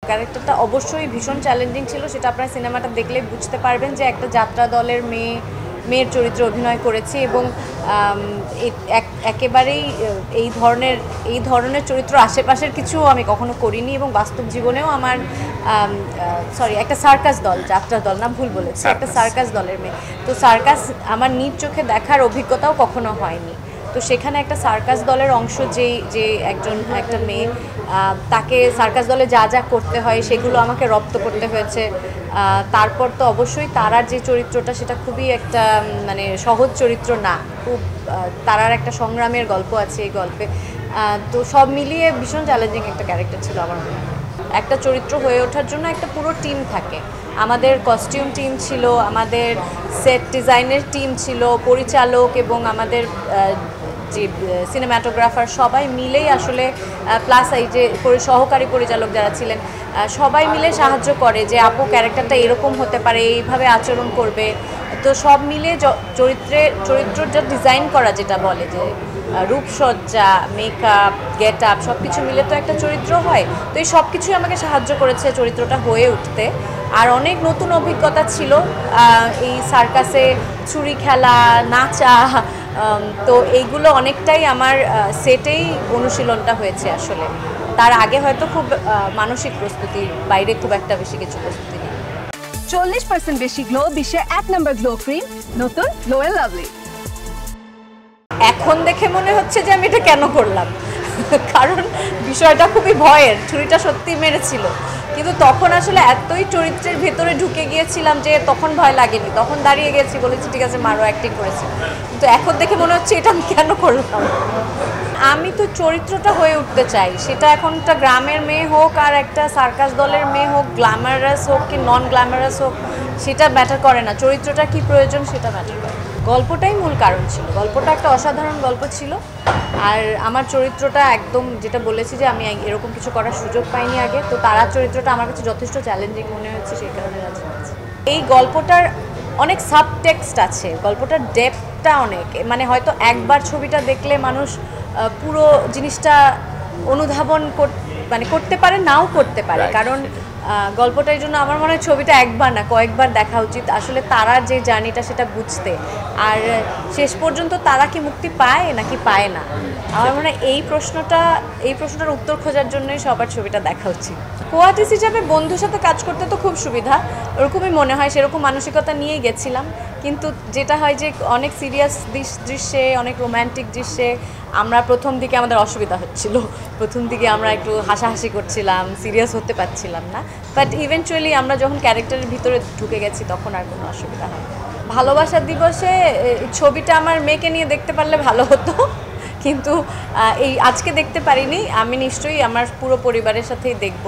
ক্যারেক্টারটা অবশ্যই ভীষণ চ্যালেঞ্জিং ছিল, সেটা আপনারা সিনেমাটা দেখলে বুঝতে পারবেন যে একটা যাত্রা দলের মেয়ের চরিত্রে অভিনয় করেছি এবং একেবারেই এই ধরনের চরিত্র আশেপাশের কিছু আমি কখনো করিনি এবং বাস্তব জীবনেও আমার একটা সার্কাস দল, যাত্রা দল না, ভুল বলেছি, একটা সার্কাস দলের মেয়ে। তো সার্কাস আমার নিজ চোখে দেখার অভিজ্ঞতাও কখনো হয়নি। তো সেখানে একটা সার্কাস দলের অংশ যে একটা মেয়ে, তাকে সার্কাস দলে যা যা করতে হয় সেগুলো আমাকে রপ্ত করতে হয়েছে। তারপর তো অবশ্যই তারার যে চরিত্রটা সেটা খুবই একটা মানে সহজ চরিত্র না, খুব তারার একটা সংগ্রামের গল্প আছে এই গল্পে। তো সব মিলিয়ে ভীষণ চ্যালেঞ্জিং একটা ক্যারেক্টার ছিল আমার মনে হয়। একটা চরিত্র হয়ে ওঠার জন্য একটা পুরো টিম থাকে, আমাদের কস্টিউম টিম ছিল, আমাদের সেট ডিজাইনের টিম ছিল, পরিচালক এবং আমাদের যে সিনেমাটোগ্রাফার সবাই মিলেই আসলে, প্লাস এই যে সহকারী পরিচালক যারা ছিলেন সবাই মিলে সাহায্য করে যে আপু ক্যারেক্টারটা এরকম হতে পারে, এইভাবে আচরণ করবে। তো সব মিলে চরিত্র যা ডিজাইন করা, যেটা বলে যে রূপসজ্জা, মেকআপ, গেট আপ সব কিছু মিলে তো একটা চরিত্র হয়। তো এই সব কিছুই আমাকে সাহায্য করেছে চরিত্রটা হয়ে উঠতে। আর অনেক নতুন অভিজ্ঞতা ছিল এই সার্কাসে, ছুরি খেলা, নাচা, তো এইগুলো অনেকটাই আমার সেটেই অনুশীলনটা হয়েছে আসলে। তার আগে হয়তো খুব মানসিক প্রস্তুতির বাইরে খুব একটা বেশি কিছু প্রস্তুতি নেই। 40% বেশি গ্লো, বিশ্বের 1 নম্বর গ্লো ক্রিম, নতুন গ্লো এন্ড লাভলি। এখন দেখে মনে হচ্ছে যে আমি এটা কেন করলাম, কারণ বিষয়টা খুবই ভয়ের, ছুরিটা সত্যি মেরেছিল, কিন্তু তখন আসলে এতই চরিত্রের ভেতরে ঢুকে গিয়েছিলাম যে তখন ভয় লাগেনি, তখন দাঁড়িয়ে গেছি, বলেছি ঠিক আছে মারো, অ্যাক্টিং করেছি। কিন্তু এখন দেখে মনে হচ্ছে এটা আমি কেন করলাম। আমি তো চরিত্রটা হয়ে উঠতে চাই, সেটা এখন একটা গ্রামের মেয়ে হোক আর একটা সার্কাস দলের মেয়ে হোক, গ্ল্যামারাস হোক কি নন গ্ল্যামারাস হোক, সেটা ম্যাটার করে না, চরিত্রটা কি প্রয়োজন সেটা ম্যাটার করে। গল্পটাই মূল কারণ ছিল, গল্পটা একটা অসাধারণ গল্প ছিল। আর আমার চরিত্রটা একদম, যেটা বলেছি যে আমি এরকম কিছু করার সুযোগ পাইনি আগে, তো তারা চরিত্রটা আমার কাছে যথেষ্ট চ্যালেঞ্জিং মনে হচ্ছে, সেই কারণে রাজি হয়েছে। এই গল্পটার অনেক সাবটেক্সট আছে, গল্পটার ডেপথটা অনেক, মানে হয়তো একবার ছবিটা দেখলে মানুষ পুরো জিনিসটা অনুধাবন করতে পারে, নাও করতে পারে, কারণ গল্পটার জন্য আমার মনে হয় ছবিটা একবার না কয়েকবার দেখা উচিত আসলে তারার যে জার্নিটা সেটা বুঝতে। আর শেষ পর্যন্ত তারা কি মুক্তি পায় নাকি পায় না, আমার মনে হয় এই প্রশ্নটার উত্তর খোঁজার জন্যই সবার ছবিটা দেখা উচিত। কোয়ার্টিস্ট হিসাবে বন্ধুর সাথে কাজ করতে তো খুব সুবিধা, ওরকমই মনে হয়, সেরকম মানসিকতা নিয়েই গেছিলাম। কিন্তু যেটা হয় যে অনেক সিরিয়াস দৃশ্যে, অনেক রোম্যান্টিক দৃশ্যে আমরা প্রথম দিকে আমাদের অসুবিধা হচ্ছিল, প্রথম দিকে আমরা একটু হাসাহাসি করছিলাম, সিরিয়াস হতে পারছিলাম না, বাট ইভেনচুয়ালি আমরা যখন ক্যারেক্টারের ভিতরে ঢুকে গেছি তখন আর কোনো অসুবিধা হয় না। ভালোবাসার দিবসে ছবিটা আমার মেয়েকে নিয়ে দেখতে পারলে ভালো হতো, কিন্তু এই আজকে দেখতে পারিনি, আমি নিশ্চয়ই আমার পুরো পরিবারের সাথেই দেখব।